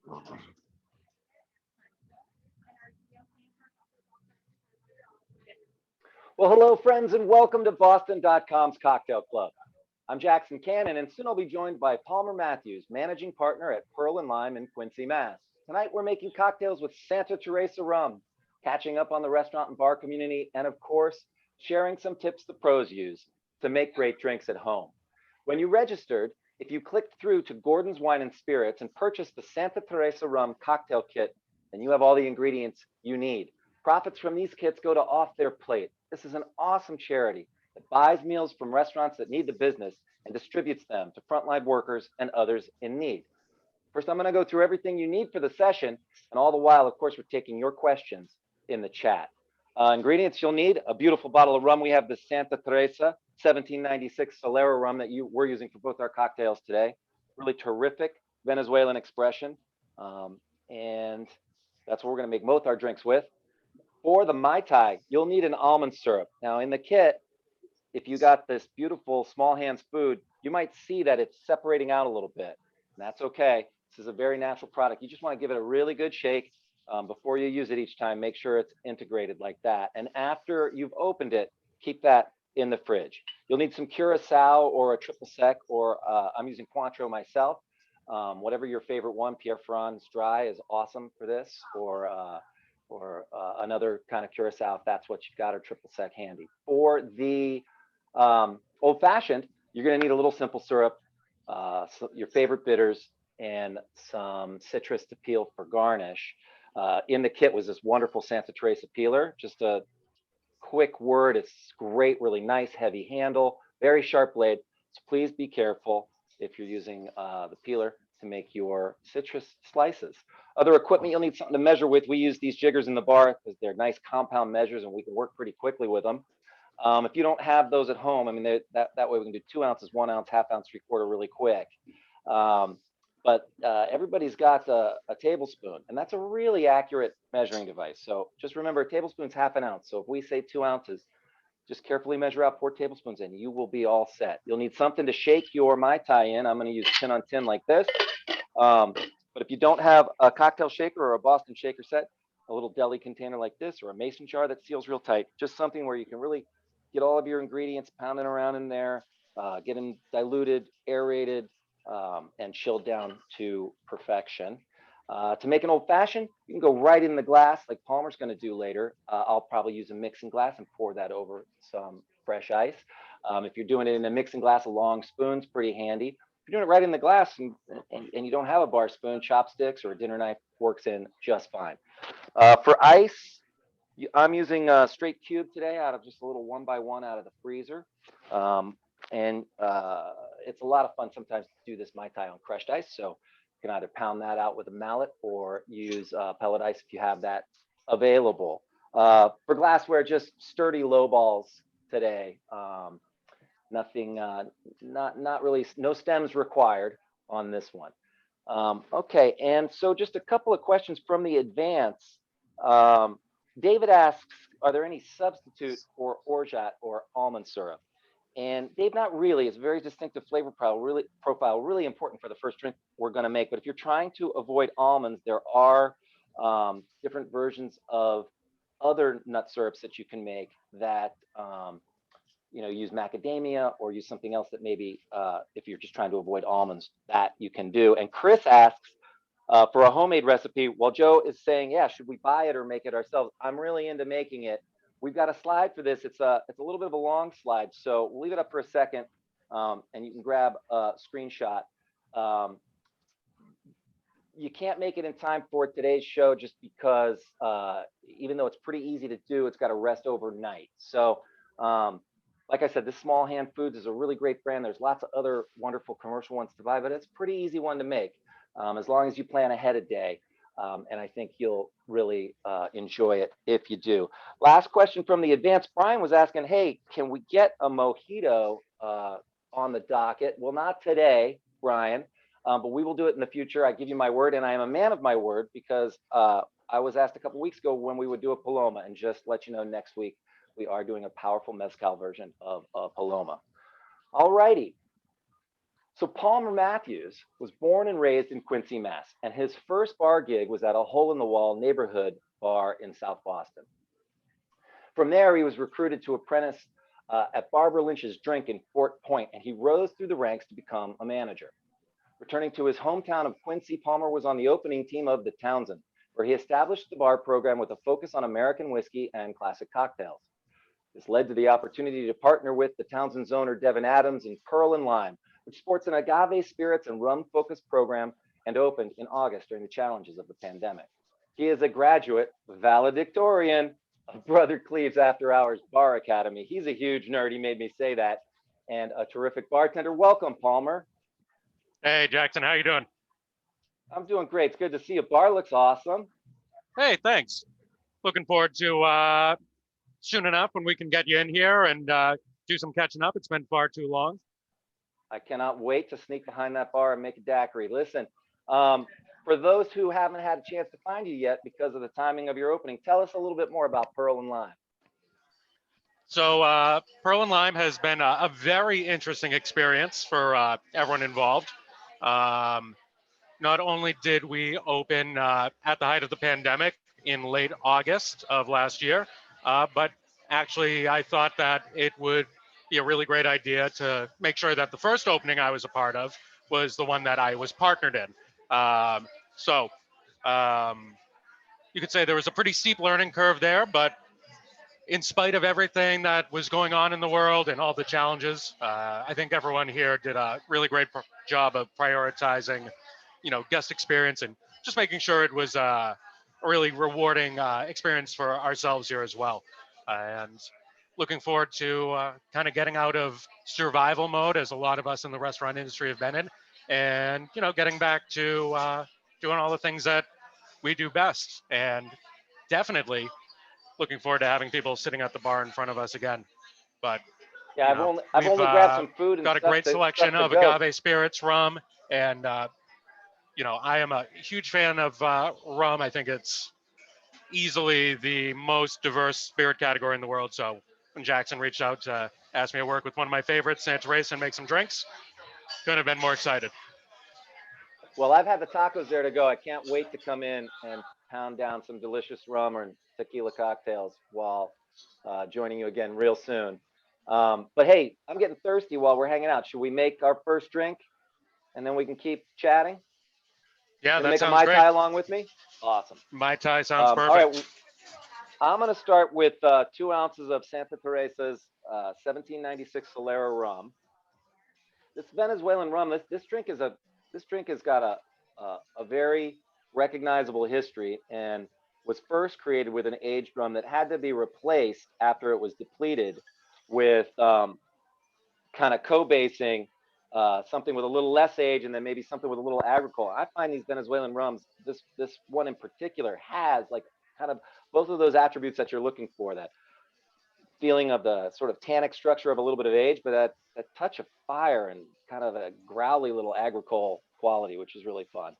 Well, hello, friends, and welcome to Boston.com's Cocktail Club. I'm Jackson Cannon, and soon I'll be joined by Palmer Matthews, managing partner at Pearl and Lime in Quincy, Mass. Tonight, we're making cocktails with Santa Teresa rum, catching up on the restaurant and bar community, and of course, sharing some tips the pros use to make great drinks at home. When you registered, if you clicked through to Gordon's Wine and Spirits and purchased the Santa Teresa rum cocktail kit, then you have all the ingredients you need. Profits from these kits go to Off Their Plate. This is an awesome charity that buys meals from restaurants that need the business and distributes them to frontline workers and others in need. First, I'm going to go through everything you need for the session, and all the while, of course, we're taking your questions in the chat. Ingredients you'll need: a beautiful bottle of rum. We have the Santa Teresa 1796 Solera rum that we're using for both our cocktails today. Really terrific Venezuelan expression, and that's what we're going to make both our drinks with. For the Mai Tai, you'll need an almond syrup. Now, in the kit, if you got this beautiful small hands food, you might see that it's separating out a little bit. And that's okay. This is a very natural product. You just want to give it a really good shake before you use it each time. Make sure it's integrated like that. And after you've opened it, keep that in the fridge. You'll need some Curacao or a triple sec, or I'm using Cointreau myself. Whatever your favorite one. Pierre Ferrand's dry is awesome for this, or another kind of Curacao if that's what you've got, or triple sec handy. For the old fashioned, you're going to need a little simple syrup, your favorite bitters, and some citrus to peel for garnish. In the kit was this wonderful Santa Teresa peeler. Just a quick word: it's great, really nice, heavy handle, very sharp blade. So please be careful if you're using the peeler to make your citrus slices. Other equipment you'll need something to measure with. We use these jiggers in the bar because they're nice compound measures and we can work pretty quickly with them. If you don't have those at home, I mean, that way we can do 2 ounces, 1 ounce, ½ ounce, 3/4 really quick. But everybody's got a tablespoon, and that's a really accurate measuring device. So just remember, a tablespoon's ½ an ounce. So if we say 2 ounces, just carefully measure out 4 tablespoons and you will be all set. You'll need something to shake your Mai Tai in. I'm going to use tin on tin like this. But if you don't have a cocktail shaker or a Boston shaker set, a little deli container like this, or a mason jar that seals real tight, just something where you can really get all of your ingredients pounding around in there, get them diluted, aerated, and chilled down to perfection. To make an old fashioned, you can go right in the glass like Palmer's going to do later. I'll probably use a mixing glass and pour that over some fresh ice. If you're doing it in a mixing glass, a long spoon's pretty handy. If you're doing it right in the glass and you don't have a bar spoon, chopsticks or a dinner knife works in just fine. For ice, I'm using a straight cube today out of just a little 1x1 out of the freezer. And it's a lot of fun sometimes to do this Mai Tai on crushed ice. So you can either pound that out with a mallet or use pellet ice if you have that available. For glassware, just sturdy low balls today. Nothing, not really, no stems required on this one. Okay, and so just a couple of questions from the advance. David asks, are there any substitute for orgeat or almond syrup? And Dave, not really. It's a very distinctive flavor profile, really important for the first drink we're going to make. But if you're trying to avoid almonds, there are different versions of other nut syrups that you can make that use macadamia or use something else that maybe if you're just trying to avoid almonds, that you can do. And Chris asks for a homemade recipe. While Joe is saying, yeah, should we buy it or make it ourselves? I'm really into making it. We've got a slide for this. It's a little bit of a long slide, so we'll leave it up for a second, and you can grab a screenshot. You can't make it in time for today's show just because even though it's pretty easy to do, it's got to rest overnight. So like I said, this Small Hand Foods is a really great brand. There's lots of other wonderful commercial ones to buy, but it's a pretty easy one to make as long as you plan ahead of day. And I think you'll really enjoy it if you do. Last question from the advance. Brian was asking, hey, can we get a mojito on the docket? Well, not today, Brian, but we will do it in the future. I give you my word, and I am a man of my word because I was asked a couple weeks ago when we would do a Paloma, and just let you know, next week we are doing a powerful mezcal version of Paloma. All righty. So Palmer Matthews was born and raised in Quincy, Mass, and his first bar gig was at a hole-in-the-wall neighborhood bar in South Boston. From there, he was recruited to apprentice at Barbara Lynch's Drink in Fort Point, and he rose through the ranks to become a manager. Returning to his hometown of Quincy, Palmer was on the opening team of the Townsend, where he established the bar program with a focus on American whiskey and classic cocktails. This led to the opportunity to partner with the Townsend's owner, Devin Adams, in Pearl and Lime, which sports an agave spirits and rum-focused program and opened in August during the challenges of the pandemic. He is a graduate valedictorian of Brother Cleve's After Hours Bar Academy. He's a huge nerd. He made me say that. And a terrific bartender. Welcome, Palmer. Hey, Jackson, how you doing? I'm doing great. It's good to see you. Bar looks awesome. Hey, thanks. Looking forward to soon enough when we can get you in here and do some catching up. It's been far too long. I cannot wait to sneak behind that bar and make a daiquiri. Listen, for those who haven't had a chance to find you yet because of the timing of your opening, tell us a little bit more about Pearl and Lime. So Pearl and Lime has been a very interesting experience for everyone involved. Not only did we open at the height of the pandemic in late August of last year, but actually I thought that it would be a really great idea to make sure that the first opening I was a part of was the one that I was partnered in. So you could say there was a pretty steep learning curve there, but in spite of everything that was going on in the world and all the challenges, I think everyone here did a really great job of prioritizing, guest experience and just making sure it was a really rewarding experience for ourselves here as well. And looking forward to kind of getting out of survival mode, as a lot of us in the restaurant industry have been in, and getting back to doing all the things that we do best. And definitely looking forward to having people sitting at the bar in front of us again. But Yeah, I've only grabbed some food and got a great selection of go. agave spirits, rum, and I am a huge fan of rum. I think it's easily the most diverse spirit category in the world. So when Jackson reached out to ask me to work with one of my favorites, Teresa, and make some drinks, couldn't have been more excited. Well, I've had the tacos there to go. I can't wait to come in and pound down some delicious rum or tequila cocktails while joining you again real soon. But hey, I'm getting thirsty while we're hanging out. Should we make our first drink and then we can keep chatting? Yeah, that make sounds a Mai great. Tai along with me? Awesome. Mai Tai sounds perfect. All right, I'm going to start with 2 ounces of Santa Teresa's 1796 Solera rum. This Venezuelan rum, this drink has got a very recognizable history and was first created with an aged rum that had to be replaced after it was depleted with kind of co-basing something with a little less age and then maybe something with a little agricole. I find these Venezuelan rums, this one in particular, has like kind of both of those attributes that you're looking for, that feeling of the sort of tannic structure of a little bit of age, but that touch of fire and kind of a growly little agricole quality, which is really fun.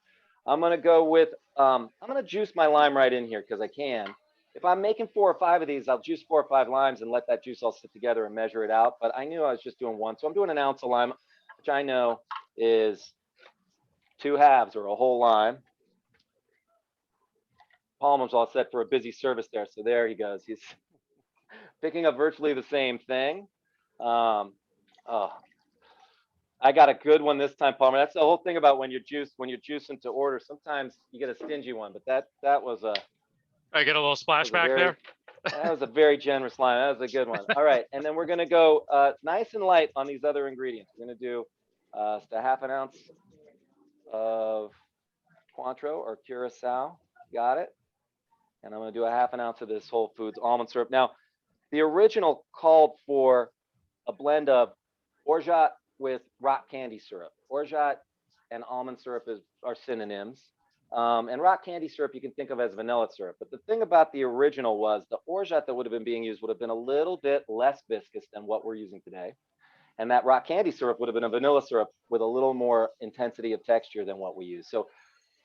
I'm going to go with, I'm going to juice my lime right in here because I can. If I'm making 4 or 5 of these, I'll juice 4 or 5 limes and let that juice all sit together and measure it out. But I knew I was just doing one. So I'm doing an ounce of lime, which I know is 2 halves or a whole lime. Palmer's all set for a busy service there. So there he goes. He's picking up virtually the same thing. Oh, I got a good one this time, Palmer. That's the whole thing about when you're juicing to order. Sometimes you get a stingy one, but that was a. I get a little splashback there. That was a very generous line. That was a good one. All right, and then we're gonna go nice and light on these other ingredients. We're gonna do just a half an ounce of Cointreau or Curacao. Got it. And I'm gonna do a half an ounce of this Whole Foods almond syrup. Now, the original called for a blend of orgeat with rock candy syrup. Orgeat and almond syrup are synonyms. And rock candy syrup you can think of as vanilla syrup. But the thing about the original was the orgeat that would have been being used would have been a little bit less viscous than what we're using today. And that rock candy syrup would have been a vanilla syrup with a little more intensity of texture than what we use. So,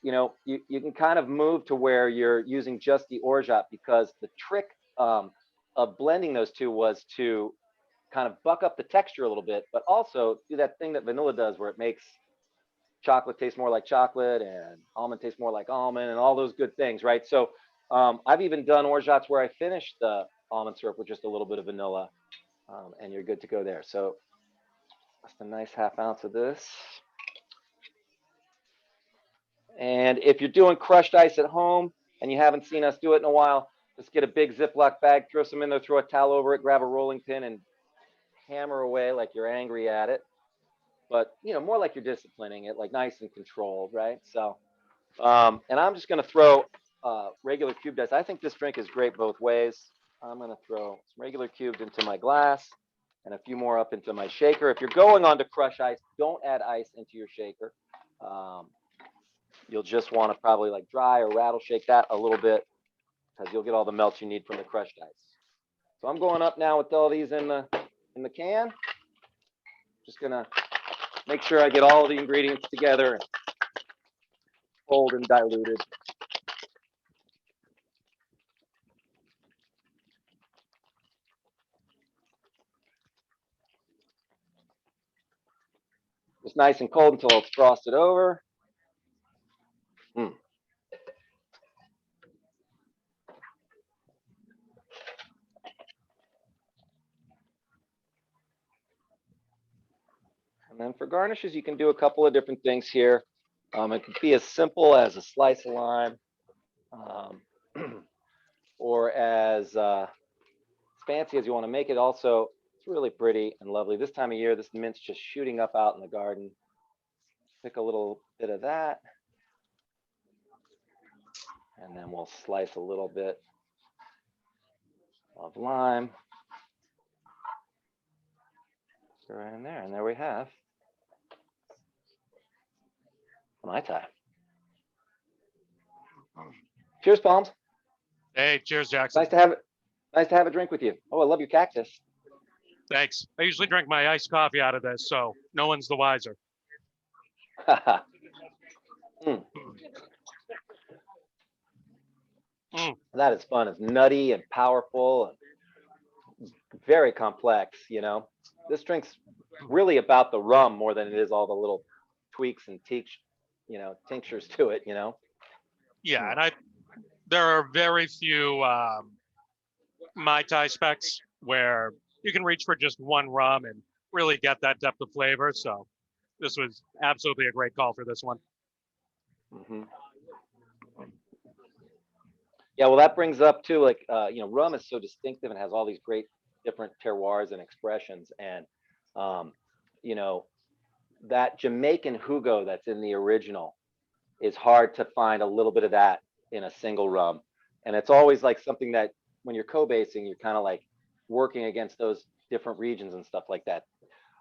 you can kind of move to where you're using just the orgeat, because the trick of blending those two was to kind of buck up the texture a little bit, but also do that thing that vanilla does where it makes chocolate taste more like chocolate and almond taste more like almond and all those good things, right? So I've even done orgeats where I finish the almond syrup with just a little bit of vanilla, and you're good to go there. So just a nice ½ ounce of this. And if you're doing crushed ice at home and you haven't seen us do it in a while, just get a big Ziploc bag, throw some in there, throw a towel over it, grab a rolling pin, and hammer away like you're angry at it. But, you know, more like you're disciplining it, like nice and controlled, right? So, and I'm just going to throw regular cubed ice. I think this drink is great both ways. I'm going to throw some regular cubed into my glass and a few more up into my shaker. If you're going on to crush ice, don't add ice into your shaker. You'll just want to probably like dry or rattle shake that a little bit because you'll get all the melt you need from the crushed ice. So I'm going up now with all these in the can. Just gonna make sure I get all the ingredients together and cold and diluted. It's nice and cold until it's frosted over. And then for garnishes, you can do a couple of different things here. It could be as simple as a slice of lime, or as fancy as you want to make it. Also, it's really pretty and lovely. This time of year, this mint's just shooting up out in the garden. Pick a little bit of that. And then we'll slice a little bit of lime. Right in there. And there we have Mai Tai. Cheers, Palms. Hey, cheers, Jackson. Nice to have a drink with you. Oh, I love your cactus. Thanks. I usually drink my iced coffee out of this, so no one's the wiser. That is fun. It's nutty and powerful and very complex, you know. This drink's really about the rum more than it is all the little tweaks and tinctures to it, you know. Yeah, and there are very few Mai Tai specs where you can reach for just one rum and really get that depth of flavor. So this was absolutely a great call for this one. Yeah, well, that brings up too, like, rum is so distinctive and has all these great different terroirs and expressions. And, that Jamaican Hugo that's in the original is hard to find a little bit of that in a single rum. And it's always like something that when you're co-basing, you're kind of like working against those different regions and stuff like that.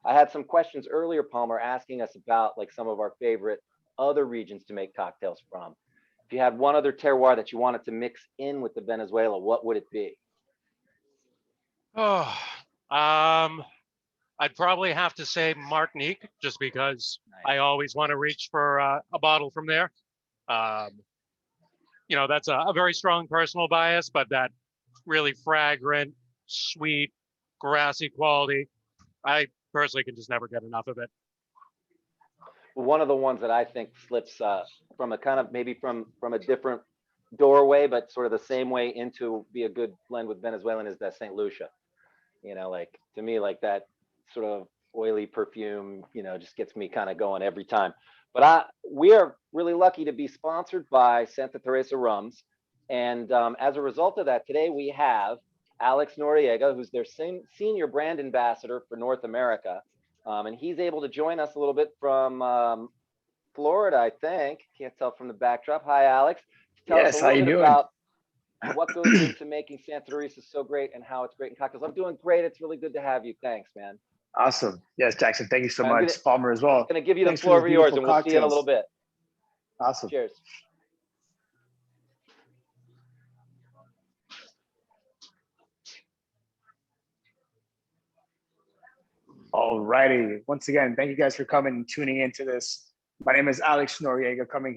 I had some questions earlier, Palmer, asking us about like some of our favorite other regions to make cocktails from. If you had one other terroir that you wanted to mix in with the Venezuela, what would it be? Oh, I'd probably have to say Martinique, just because I always want to reach for a bottle from there. That's a very strong personal bias, but that really fragrant, sweet, grassy quality, I personally can just never get enough of it. One of the ones that I think slips from a kind of maybe from a different doorway, but sort of the same way into be a good blend with Venezuelan is that St. Lucia. Like to me, like that sort of oily perfume, just gets me kind of going every time. But we are really lucky to be sponsored by Santa Teresa Rums. And as a result of that, today we have Alex Noriega, who's their senior brand ambassador for North America. And he's able to join us a little bit from Florida, I think. Can't tell from the backdrop. Hi, Alex. Tell us a little bit about what goes into making Santa Teresa so great and how it's great in cocktails. I'm doing great. It's really good to have you. Thanks, man. Awesome. Yes, Jackson. Thank you so much. Palmer as well. I'm going to give you the floor for yours, and we'll see you in a little bit. Awesome. Cheers. All righty. Once again, thank you guys for coming and tuning into this. My name is Alex Noriega, coming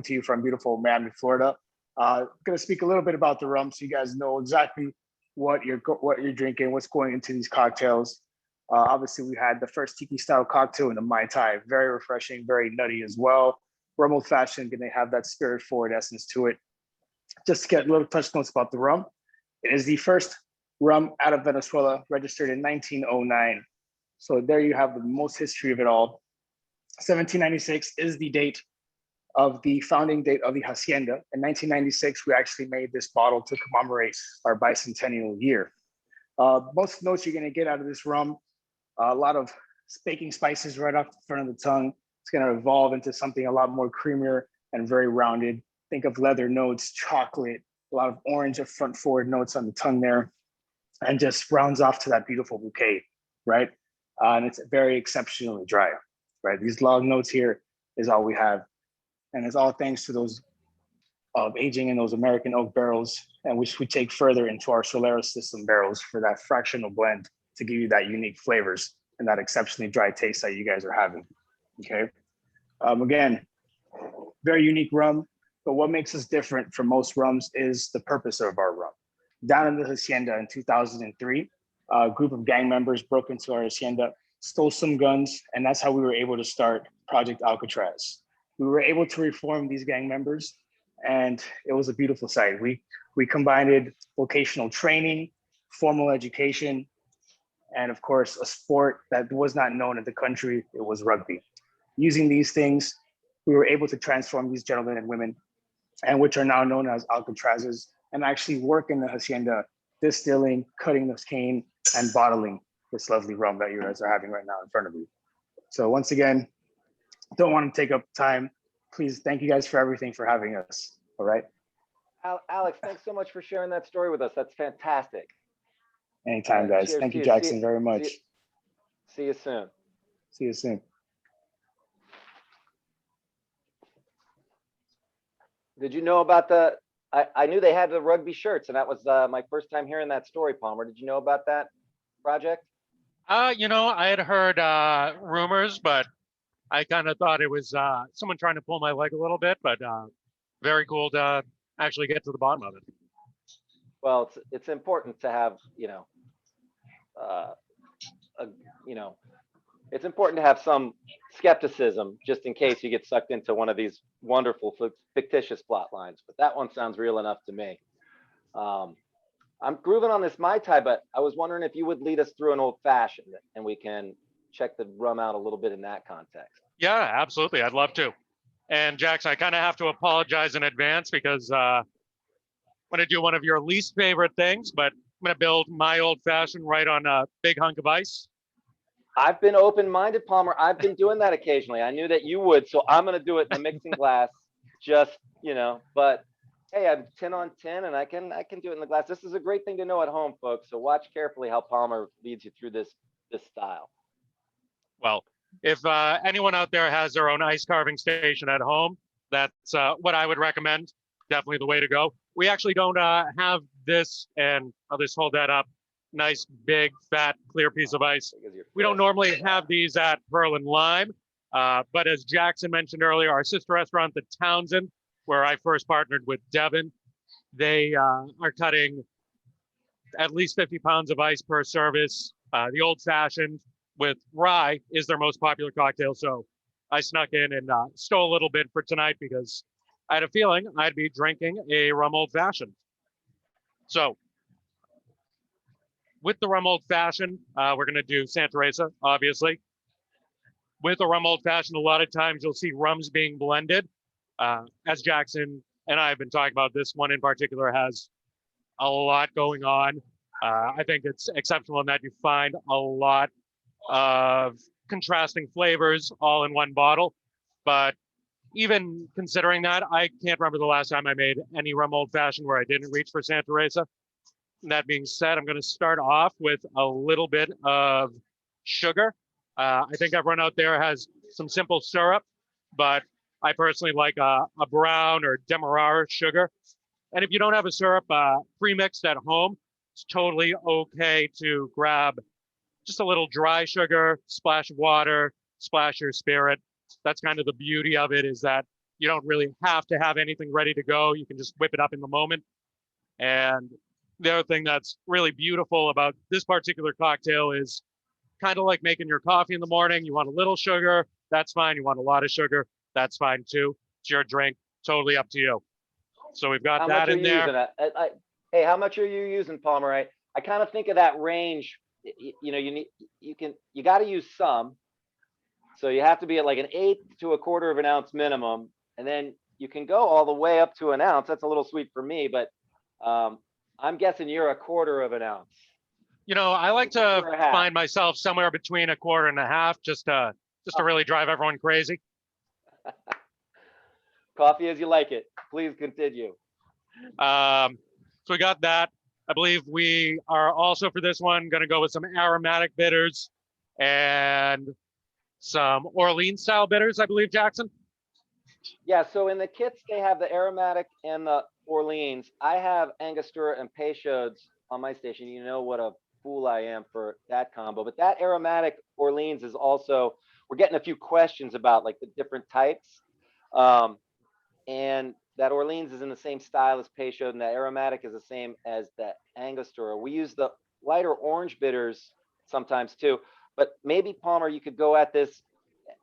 to you from beautiful Miami, Florida. Going to speak a little bit about the rum so you guys know exactly what you're drinking, what's going into these cocktails. Obviously, we had the first tiki style cocktail in the Mai Tai, very refreshing, very nutty as well. Rum Old Fashioned, and they have that spirit forward essence to it. Just to get a little touch notes about the rum, it is the first rum out of Venezuela, registered in 1909. So there you have the most history of it all. 1796 is the date of the founding date of the hacienda. In 1996, we actually made this bottle to commemorate our bicentennial year. Most notes you're going to get out of this rum, a lot of baking spices right off the front of the tongue. It's going to evolve into something a lot more creamier and very rounded. Think of leather notes, chocolate, a lot of orange front forward notes on the tongue there, and just rounds off to that beautiful bouquet, right? And it's very exceptionally dry, right? These long notes here is all we have. And it's all thanks to those aging in those American oak barrels, and which we take further into our Solaris system barrels for that fractional blend to give you that unique flavors and that exceptionally dry taste that you guys are having, okay? Again, very unique rum, but what makes us different from most rums is the purpose of our rum. Down in the hacienda in 2003, a group of gang members broke into our hacienda, stole some guns, and that's how we were able to start Project Alcatraz. We were able to reform these gang members, and it was a beautiful sight. We combined vocational training, formal education, and of course, a sport that was not known in the country. It was rugby. Using these things, we were able to transform these gentlemen and women, and which are now known as Alcatrazes, and actually work in the hacienda, distilling, cutting the cane, and bottling this lovely rum that you guys are having right now in front of you. So once again, don't want to take up time. Please, thank you guys for everything, for having us. All right. Alex, thanks so much for sharing that story with us. That's fantastic. Anytime, guys. Cheers Thank to you, you. Jackson, very much. See you soon. See you soon. Did you know about I knew they had the rugby shirts, and that was my first time hearing that story, Palmer. Did you know about that project? You know, I had heard rumors, but I kind of thought it was someone trying to pull my leg a little bit, but very cool to actually get to the bottom of it. Well, it's important to have, it's important to have some skepticism just in case you get sucked into one of these wonderful fictitious plot lines. But that one sounds real enough to me. I'm grooving on this Mai Tai, but I was wondering if you would lead us through an old fashioned, and we can check the rum out a little bit in that context. Yeah, absolutely. I'd love to. And Jackson, I kind of have to apologize in advance because I'm going to do one of your least favorite things, but I'm going to build my old fashioned right on a big hunk of ice. I've been open-minded, Palmer. I've been doing that occasionally. I knew that you would, so I'm going to do it in a mixing glass. Just, but hey, I'm 10 on 10, and I can do it in the glass. This is a great thing to know at home, folks. So watch carefully how Palmer leads you through this style. Well, if anyone out there has their own ice carving station at home, that's what I would recommend. Definitely the way to go. We actually don't have this, and I'll just hold that up. Nice, big, fat, clear piece of ice. We don't normally have these at Pearl and Lime, but as Jackson mentioned earlier, our sister restaurant, the Townsend, where I first partnered with Devin, they are cutting at least 50 pounds of ice per service. The old fashioned with rye is their most popular cocktail, so I snuck in and stole a little bit for tonight because I had a feeling I'd be drinking a rum old fashioned. So with the rum old fashioned, we're going to do Santa Teresa, obviously. With a rum old fashioned, a lot of times you'll see rums being blended. As Jackson and I have been talking about, this one in particular has a lot going on. I think it's exceptional in that you find a lot of contrasting flavors all in one bottle. But even considering that, I can't remember the last time I made any rum old fashioned where I didn't reach for Santa Teresa. That being said, I'm going to start off with a little bit of sugar. I think everyone out there has some simple syrup, but I personally like a brown or demerara sugar. And if you don't have a syrup pre-mixed at home, it's totally okay to grab just a little dry sugar, splash of water, splash your spirit. That's kind of the beauty of it, is that you don't really have to have anything ready to go. You can just whip it up in the moment. And The other thing that's really beautiful about this particular cocktail is kind of like making your coffee in the morning. You want a little sugar, that's fine. You want a lot of sugar, that's fine too. It's your drink, totally up to you. So we've got How that much are in you there. using? Hey, how much are you using, Palmer? I kind of think of that range. You know, you got to use some. So you have to be at like an eighth to a quarter of an ounce minimum, and then you can go all the way up to an ounce. That's a little sweet for me, but I'm guessing you're a quarter of an ounce. You know, I like to Or a half. find myself somewhere between a quarter and a half, just to really drive everyone crazy. Coffee as you like it. Please continue. So we got that. I believe we are also for this one going to go with some aromatic bitters and some Orleans style bitters, I believe, Jackson. Yeah, so in the kits, they have the aromatic and the Orleans. I have Angostura and Peychaud's on my station. You know what a fool I am for that combo. But that aromatic Orleans is also, we're getting a few questions about like the different types. And that Orleans is in the same style as Peychaud, and that aromatic is the same as the Angostura. We use the lighter orange bitters sometimes too. But maybe, Palmer, you could go at this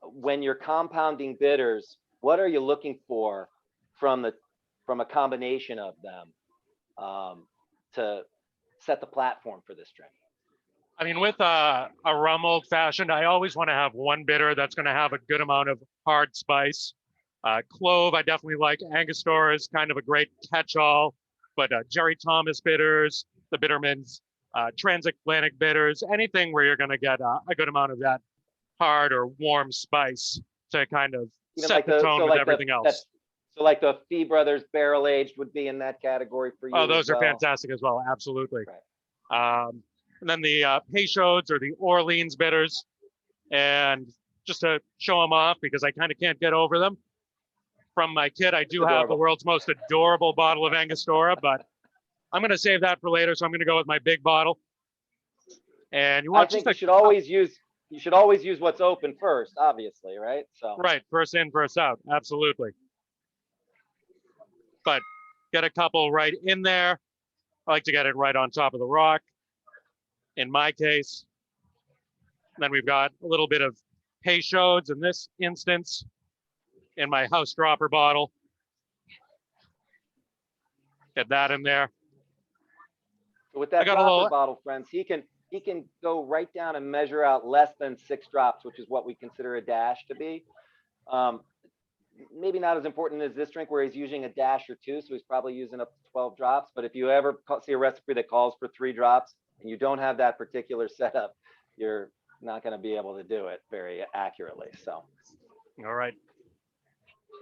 when you're compounding bitters. What are you looking for from a combination of them to set the platform for this drink? I mean, with a rum old fashioned, I always want to have one bitter that's going to have a good amount of hard spice. Clove, I definitely like. Angostura is kind of a great catch-all, but Jerry Thomas bitters, the Bittermans, transatlantic bitters, anything where you're going to get a good amount of that hard or warm spice to kind of set like the tone with everything else. So like the Fee Brothers barrel aged would be in that category for you. Oh, those as are well. fantastic as well. Absolutely. Right. And then the Peychauds or the Orleans bitters. And just to show them off, because I kind of can't get over them. From my kit, I do have the world's most adorable bottle of Angostura, but I'm going to save that for later. So I'm going to go with my big bottle. And you want you should always use what's open first, obviously, right? So right, first in, first out, absolutely. But get a couple right in there. I like to get it right on top of the rock. In my case, and then we've got a little bit of Peychaud's in this instance in my house dropper bottle. Get that in there. With that dropper bottle, friends, he can go right down and measure out less than 6 drops, which is what we consider a dash to be. Maybe not as important as this drink where he's using a dash or 2, so he's probably using up to 12 drops. But if you ever see a recipe that calls for 3 drops and you don't have that particular setup, you're not going to be able to do it very accurately. So, all right.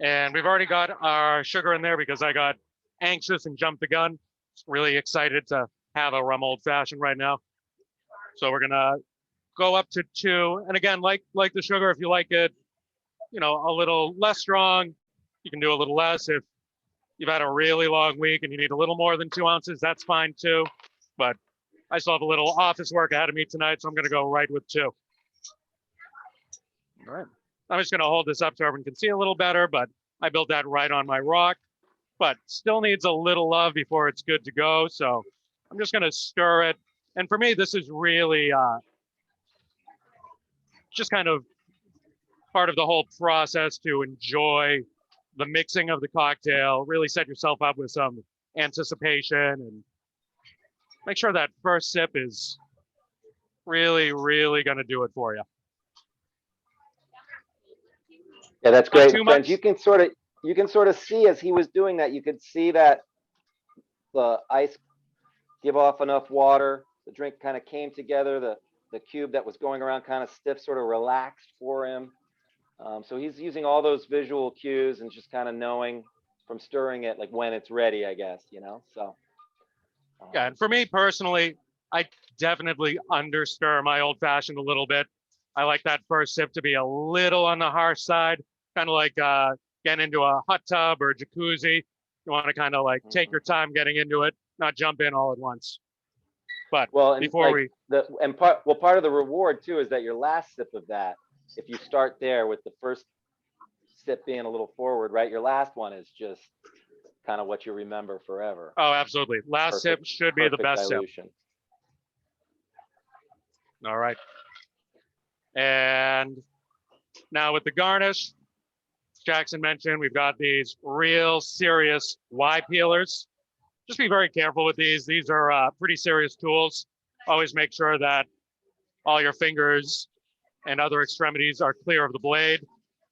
And we've already got our sugar in there because I got anxious and jumped the gun. Really excited to have a rum old fashioned right now. So we're gonna go up to 2. And again, like the sugar, if you like it, you know, a little less strong, you can do a little less. If you've had a really long week and you need a little more than 2 ounces, that's fine too. But I still have a little office work ahead of me tonight, so I'm gonna go right with 2. All right. I'm just gonna hold this up so everyone can see a little better, but I built that right on my rock, but still needs a little love before it's good to go. So I'm just gonna stir it. And for me, this is really just kind of part of the whole process to enjoy the mixing of the cocktail, really set yourself up with some anticipation and make sure that first sip is really, really gonna do it for you. Yeah, that's great, friends. You can sort of see as he was doing that. You could see that the ice give off enough water. The drink kind of came together. The cube that was going around kind of stiff sort of relaxed for him. So he's using all those visual cues and just kind of knowing from stirring it like when it's ready, I guess, you know. So yeah, and for me personally, I definitely understir my old fashioned a little bit. I like that first sip to be a little on the harsh side. Kind of like getting into a hot tub or a jacuzzi. You want to kind of like take your time getting into it, not jump in all at once. But before part of the reward too is that your last sip of that, if you start there with the first sip being a little forward, right? Your last one is just kind of what you remember forever. Oh, absolutely. Last sip should be the best dilution. sip. All right. And now with the garnish, Jackson mentioned, we've got these real serious Y peelers. Just be very careful with these. These are pretty serious tools. Always make sure that all your fingers and other extremities are clear of the blade.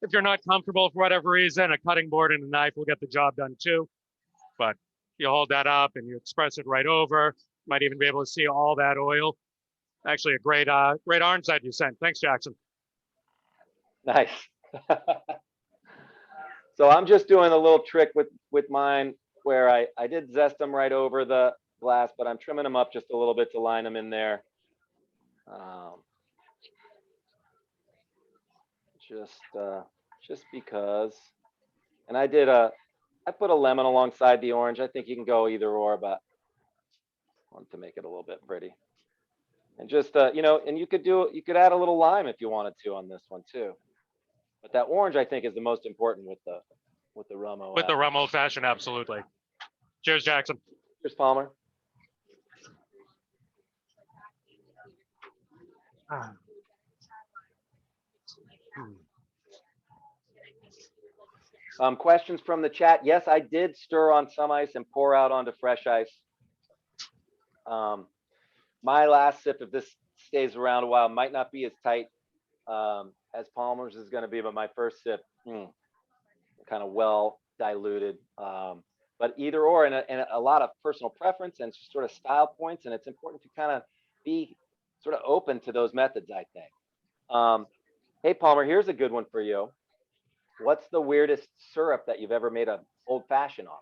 If you're not comfortable for whatever reason, a cutting board and a knife will get the job done too. But you hold that up and you express it right over. Might even be able to see all that oil. Actually, a great orange side you sent. Thanks, Jackson. Nice. So I'm just doing a little trick with mine where I did zest them right over the glass, but I'm trimming them up just a little bit to line them in there. Just because. And I put a lemon alongside the orange. I think you can go either or, but I want to make it a little bit pretty. And just, you know, and you could add a little lime if you wanted to on this one too. But that orange, I think, is the most important with the rum. With the rum old fashioned, absolutely. Cheers, Jackson. Cheers, Palmer. Questions from the chat. Yes, I did stir on some ice and pour out onto fresh ice. My last sip, if this stays around a while, might not be as tight as Palmer's is going to be, but my first sip, kind of well diluted. But either or, and a lot of personal preference and sort of style points, and it's important to kind of be sort of open to those methods, I think. Hey, Palmer, here's a good one for you. What's the weirdest syrup that you've ever made an old fashioned on?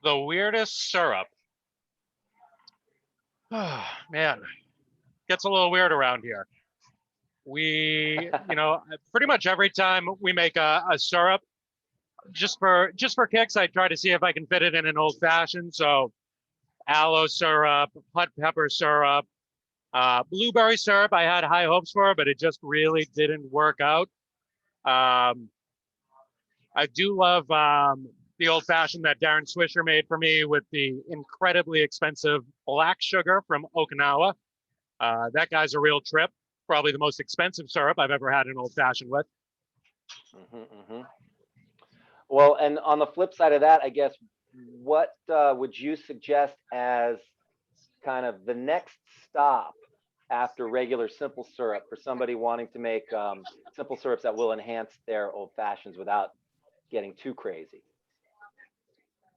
The weirdest syrup. Oh, man, gets a little weird around here. We, you know, pretty much every time we make a syrup, just for kicks, I try to see if I can fit it in an old fashioned. So aloe syrup, hot pepper syrup, blueberry syrup, I had high hopes for, but it just really didn't work out. I do love the old fashioned that Darren Swisher made for me with the incredibly expensive black sugar from Okinawa. That guy's a real trip. Probably the most expensive syrup I've ever had an old fashioned with. Well, and on the flip side of that, I guess, what would you suggest as kind of the next stop after regular simple syrup for somebody wanting to make simple syrups that will enhance their old fashions without getting too crazy?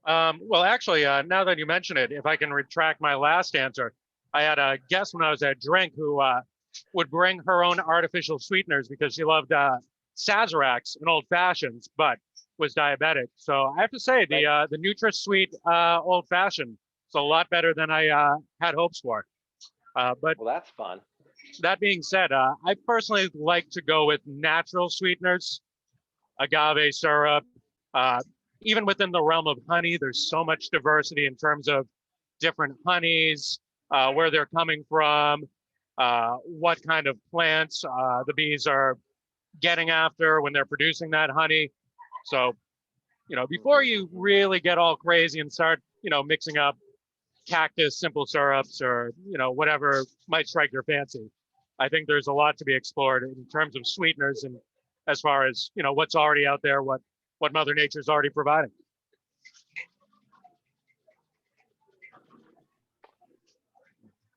Well, actually, now that you mention it, if I can retract my last answer, I had a guest when I was at Drink who would bring her own artificial sweeteners because she loved Sazeracs and old fashions, but was diabetic. So I have to say the NutraSweet old fashioned is a lot better than I had hopes for. But well, that's fun. That being said, I personally like to go with natural sweeteners, agave syrup. Even within the realm of honey, there's so much diversity in terms of different honeys, where they're coming from, what kind of plants the bees are getting after when they're producing that honey. So, you know, before you really get all crazy and start, you know, mixing up cactus simple syrups or, you know, whatever might strike your fancy, I think there's a lot to be explored in terms of sweeteners and as far as, you know, what's already out there, what Mother Nature's already providing.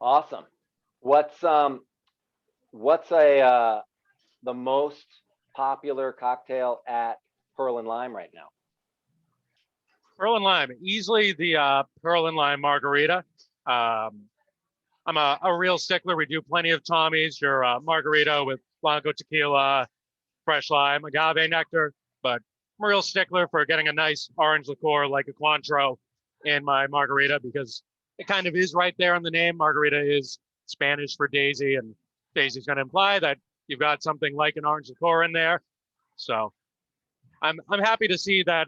Awesome. What's the most popular cocktail at Pearl and Lime right now? Pearl and Lime, easily the Pearl and Lime margarita. I'm a real stickler. We do plenty of Tommy's, your margarita with Blanco tequila, fresh lime, agave nectar, but I'm a real stickler for getting a nice orange liqueur like a Cointreau in my margarita because it kind of is right there in the name. Margarita is Spanish for daisy, and daisy is going to imply that you've got something like an orange liqueur in there. So I'm happy to see that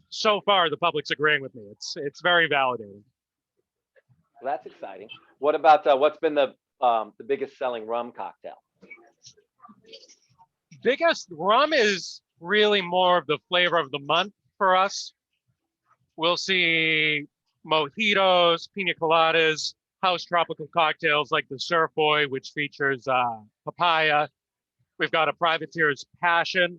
so far the public's agreeing with me. It's very validating. Well, that's exciting. What about what's been the biggest selling rum cocktail? Biggest rum is really more of the flavor of the month for us. we'll see mojitos, pina coladas, house tropical cocktails like the Surf Boy, which features papaya. We've got a Privateer's Passion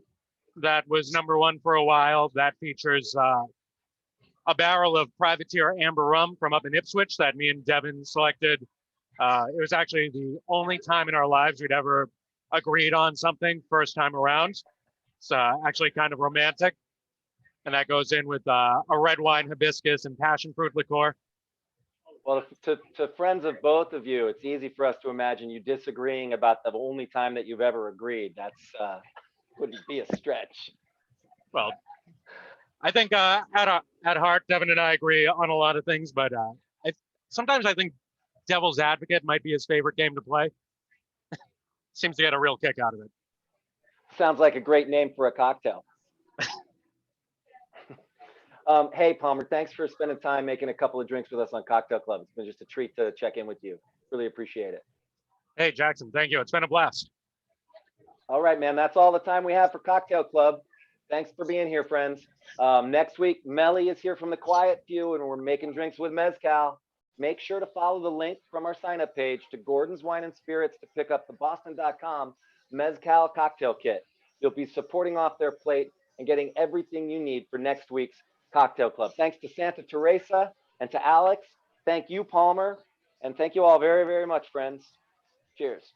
that was #1 for a while. That features a barrel of Privateer Amber Rum from up in Ipswich that me and Devin selected. It was actually the only time in our lives we'd ever agreed on something first time around. It's actually kind of romantic. And that goes in with a red wine hibiscus and passion fruit liqueur. Well, to friends of both of you, it's easy for us to imagine you disagreeing about the only time that you've ever agreed. That's wouldn't be a stretch. Well, I think at heart, Devin and I agree on a lot of things, but sometimes I think Devil's Advocate might be his favorite game to play. Seems to get a real kick out of it. Sounds like a great name for a cocktail. Hey, Palmer, thanks for spending time making a couple of drinks with us on Cocktail Club. It's been just a treat to check in with you. Really appreciate it. Hey, Jackson, thank you. It's been a blast. All right, man. That's all the time we have for Cocktail Club. Thanks for being here, friends. Next week, Melly is here from the Quiet Few, and we're making drinks with Mezcal. Make sure to follow the link from our sign-up page to Gordon's Wine and Spirits to pick up the Boston.com Mezcal cocktail kit. You'll be supporting off their plate and getting everything you need for next week's Cocktail Club. Thanks to Santa Teresa and to Alex. Thank you, Palmer. And thank you all very, very much, friends. Cheers.